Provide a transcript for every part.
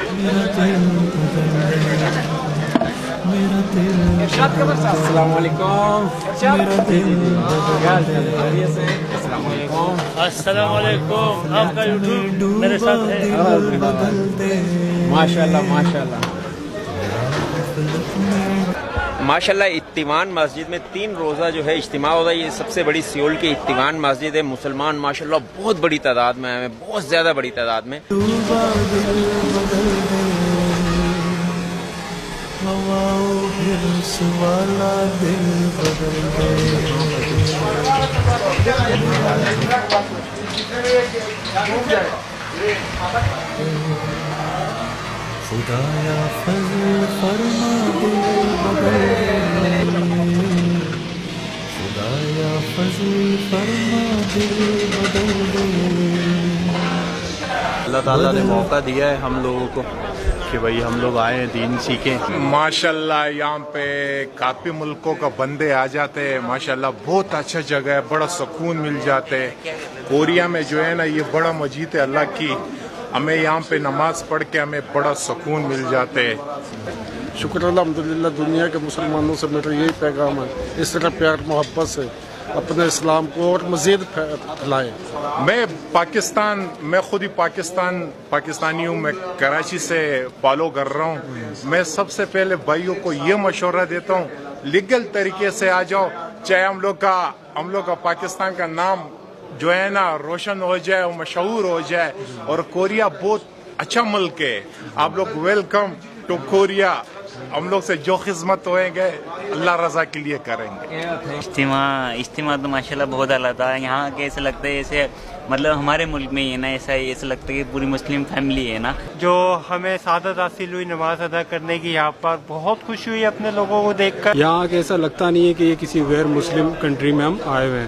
السلام علیکم. السلام علیکم. السلام علیکم. آپ کا یوٹیوب میرے ساتھ ہے. ماشاء اللہ ماشاء اللہ ماشاء اللہ. اتوان مسجد میں 3 روزہ جو ہے اجتماع ہوتا ہے. یہ سب سے بڑی سیول کی اتوان مسجد ہے. مسلمان ماشاء اللہ بہت بڑی تعداد میں آئے ہیں, بہت زیادہ بڑی تعداد میں. خدایا فضل فرما دل بدل دے, خدایا فضل فرما دل بدل دے. اللہ تعالیٰ نے موقع دیا ہے ہم لوگوں کو کہ بھئی ہم لوگ آئے دین سیکھیں. ماشاءاللہ یہاں پہ کافی ملکوں کا بندے آ جاتے ہیں. ماشاءاللہ بہت اچھا جگہ ہے, بڑا سکون مل جاتے ہے. کوریا میں جو ہے نا یہ بڑا مسجد ہے اللہ کی, ہمیں یہاں پہ نماز پڑھ کے ہمیں بڑا سکون مل جاتے ہے. شکر الحمدللہ. دنیا کے مسلمانوں سے میرا یہی پیغام ہے, اس طرح پیار محبت سے اپنے اسلام کو اور مزید پھیلائیں. میں خود ہی پاکستانی ہوں. میں کراچی سے فالو کر رہا ہوں. میں سب سے پہلے بھائیوں کو یہ مشورہ دیتا ہوں, لیگل طریقے سے آ جاؤ, چاہے ہم لوگ کا پاکستان کا نام جو ہے نا روشن ہو جائے, مشہور ہو جائے. اور کوریا بہت اچھا ملک ہے. آپ لوگ ویلکم ٹو کوریا. ہم لوگ سے جو خدمت ہوئیں گے اللہ رضا کے لیے کریں گے. اجتماع تو ماشاءاللہ بہت اعلیٰ تھا. یہاں کے ایسے لگتا ہے جیسے مطلب ہمارے ملک میں ہی ہے نا, ایسا لگتا ہے کہ پوری مسلم فیملی ہے نا. جو ہمیں سعادت حاصل ہوئی نماز ادا کرنے کی, یہاں پر بہت خوشی ہوئی اپنے لوگوں کو دیکھ کر. یہاں کے ایسا لگتا نہیں ہے کہ یہ کسی غیر مسلم کنٹری میں ہم آئے ہوئے ہیں,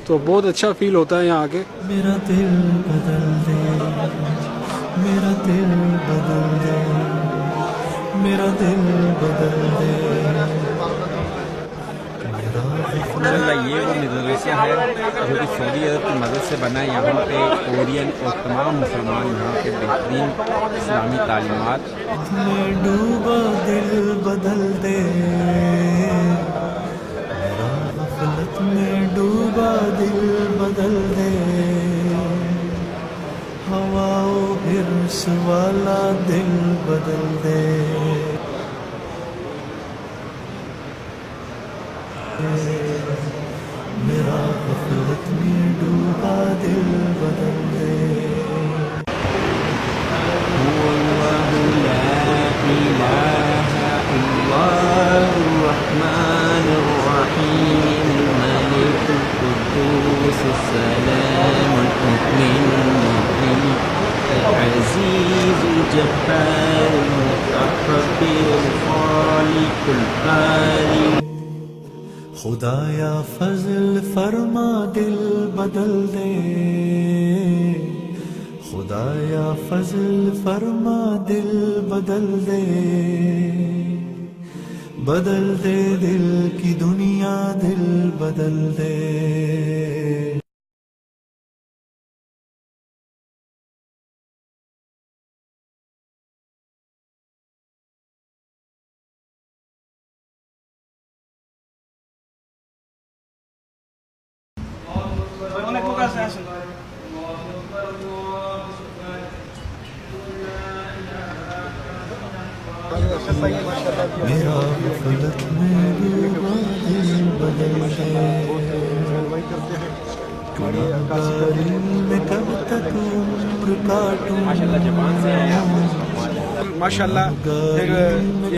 تو بہت اچھا فیل ہوتا ہے یہاں کے. میرا دل بدل دے, میرا دل بدل دے, میرا دل بدل دے. الحمدللہ یہ وہ مدرسہ ہے جو کہ سعودی عرب کی مدد سے بنا ہے. یہاں پہ کورین اور تمام مسلمان یہاں کے بہترین اسلامی تعلیمات. میں ڈوبا دل بدل دے, میرا غفلت میں ڈوبا دل بدل دے. ہوا و حرص والا دل بدل دے. میرا غفلت میں ڈوبا دل بدل دے. السلام المؤمن المهيمن العزيز الجبار المتكبر الخالق البارئ. خدایا فضل فرما دل بدل دے, خدایا فضل فرما دل بدل دے. بدل دے دل کی دنیا, دل بدل دے. میرا غفلت میں ڈوبا دل بدل دے. گناہگاری میں کب تک عمر کاٹوں, ماشاء اللہ جاپان سے ہیں. ماشاء اللہ